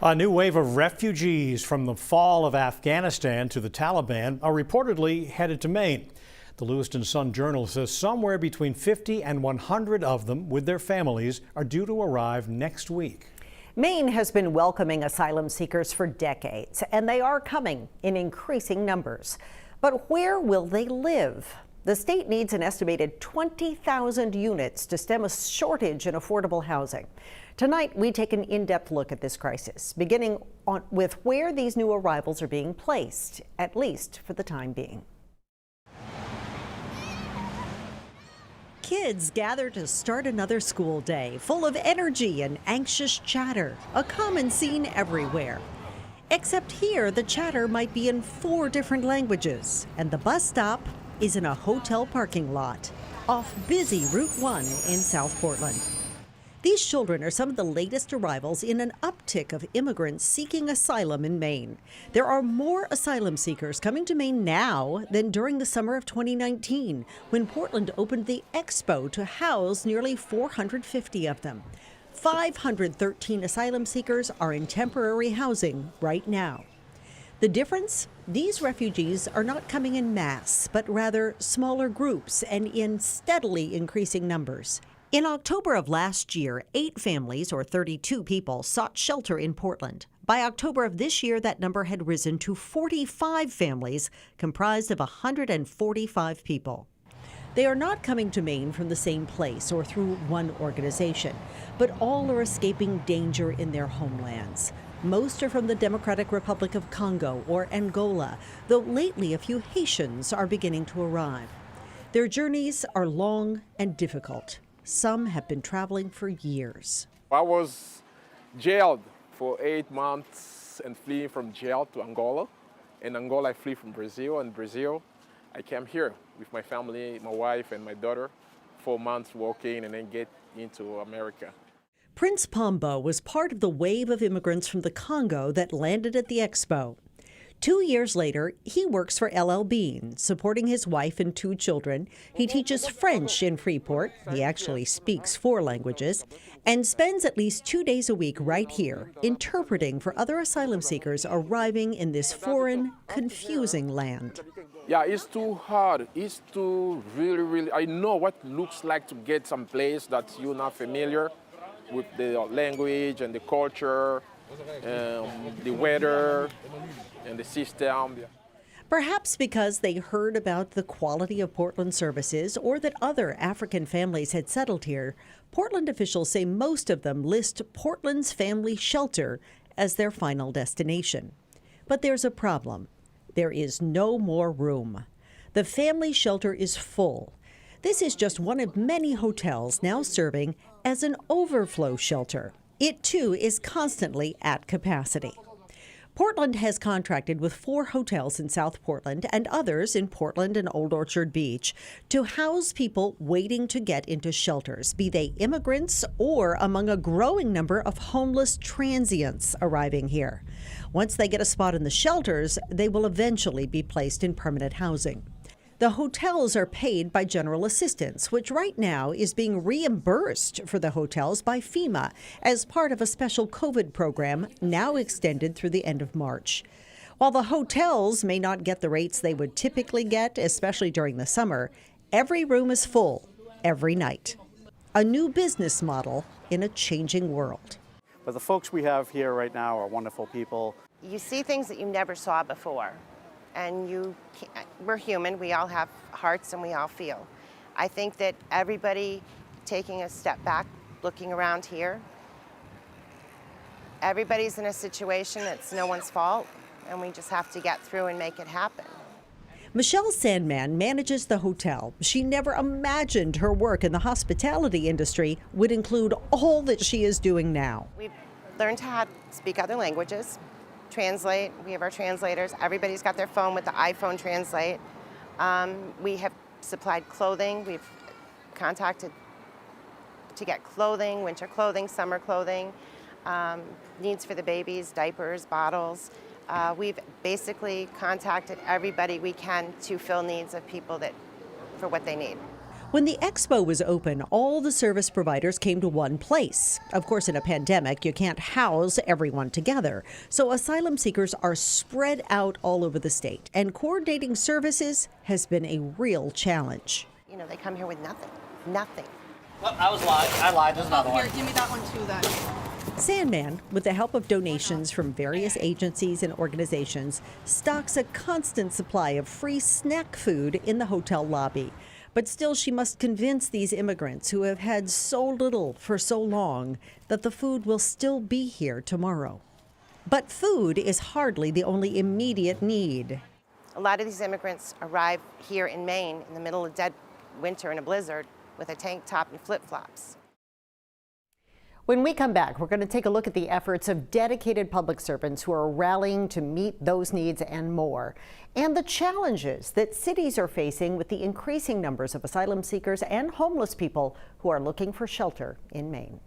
A new wave of refugees from the fall of Afghanistan to the Taliban are reportedly headed to Maine. The Lewiston Sun-Journal says somewhere between 50 and 100 of them with their families are due to arrive next week. Maine has been welcoming asylum seekers for decades, and they are coming in increasing numbers. But where will they live? The state needs an estimated 20,000 units to stem a shortage in affordable housing. Tonight, we take an in-depth look at this crisis, beginning with where these new arrivals are being placed, at least for the time being. Kids gather to start another school day, full of energy and anxious chatter, a common scene everywhere. Except here, the chatter might be in 4 different languages, and the bus stop is in a hotel parking lot off busy Route 1 in South Portland. These children are some of the latest arrivals in an uptick of immigrants seeking asylum in Maine. There are more asylum seekers coming to Maine now than during the summer of 2019, when Portland opened the Expo to house nearly 450 of them. 513 asylum seekers are in temporary housing right now. The difference? These refugees are not coming in mass, but rather smaller groups and in steadily increasing numbers. In October of last year, 8 families, or 32 people, sought shelter in Portland. By October of this year, that number had risen to 45 families, comprised of 145 people. They are not coming to Maine from the same place or through one organization, but all are escaping danger in their homelands. Most are from the Democratic Republic of Congo or Angola, though lately a few Haitians are beginning to arrive. Their journeys are long and difficult. Some have been traveling for years. I was jailed for 8 months and fleeing from jail to Angola. In Angola, I flee from Brazil, and Brazil, I came here with my family, my wife and my daughter, 4 months walking and then get into America. Prince Pombo was part of the wave of immigrants from the Congo that landed at the Expo. 2 years later, he works for LL Bean, supporting his wife and 2 children. He teaches French in Freeport, he actually speaks 4 languages, and spends at least 2 days a week right here, interpreting for other asylum seekers arriving in this foreign, confusing land. Yeah, it's too hard. It's too really, I know what it looks like to get some place that you're not familiar with the language and the culture, the weather, and the system. Perhaps because they heard about the quality of Portland services or that other African families had settled here, Portland officials say most of them list Portland's Family Shelter as their final destination. But there's a problem. There is no more room. The Family Shelter is full. This is just one of many hotels now serving as an overflow shelter. It too is constantly at capacity. Portland has contracted with 4 hotels in South Portland and others in Portland and Old Orchard Beach to house people waiting to get into shelters, be they immigrants or among a growing number of homeless transients arriving here. Once they get a spot in the shelters, they will eventually be placed in permanent housing. The hotels are paid by general assistance, which right now is being reimbursed for the hotels by FEMA as part of a special COVID program now extended through the end of March. While the hotels may not get the rates they would typically get, especially during the summer, every room is full every night. A new business model in a changing world. But the folks we have here right now are wonderful people. You see things that you never saw before. And we're human, we all have hearts and we all feel. I think that everybody taking a step back, looking around here, everybody's in a situation that's no one's fault, and we just have to get through and make it happen. Michelle Sandman manages the hotel. She never imagined her work in the hospitality industry would include all that she is doing now. We've learned how to speak other languages. Translate. We have our translators. Everybody's got their phone with the iPhone Translate. We have supplied clothing. We've contacted to get clothing, winter clothing, summer clothing, needs for the babies, diapers, bottles. We've basically contacted everybody we can to fill needs of people for what they need. When the expo was open, all the service providers came to one place. Of course, in a pandemic, you can't house everyone together. So asylum seekers are spread out all over the state, and coordinating services has been a real challenge. You know, they come here with nothing. Well, I lied. There's another one. Here, give me that one too then. Sandman, with the help of donations from various agencies and organizations, stocks a constant supply of free snack food in the hotel lobby. But still, she must convince these immigrants who have had so little for so long that the food will still be here tomorrow. But food is hardly the only immediate need. A lot of these immigrants arrive here in Maine in the middle of dead winter in a blizzard with a tank top and flip-flops. When we come back, we're going to take a look at the efforts of dedicated public servants who are rallying to meet those needs and more, and the challenges that cities are facing with the increasing numbers of asylum seekers and homeless people who are looking for shelter in Maine.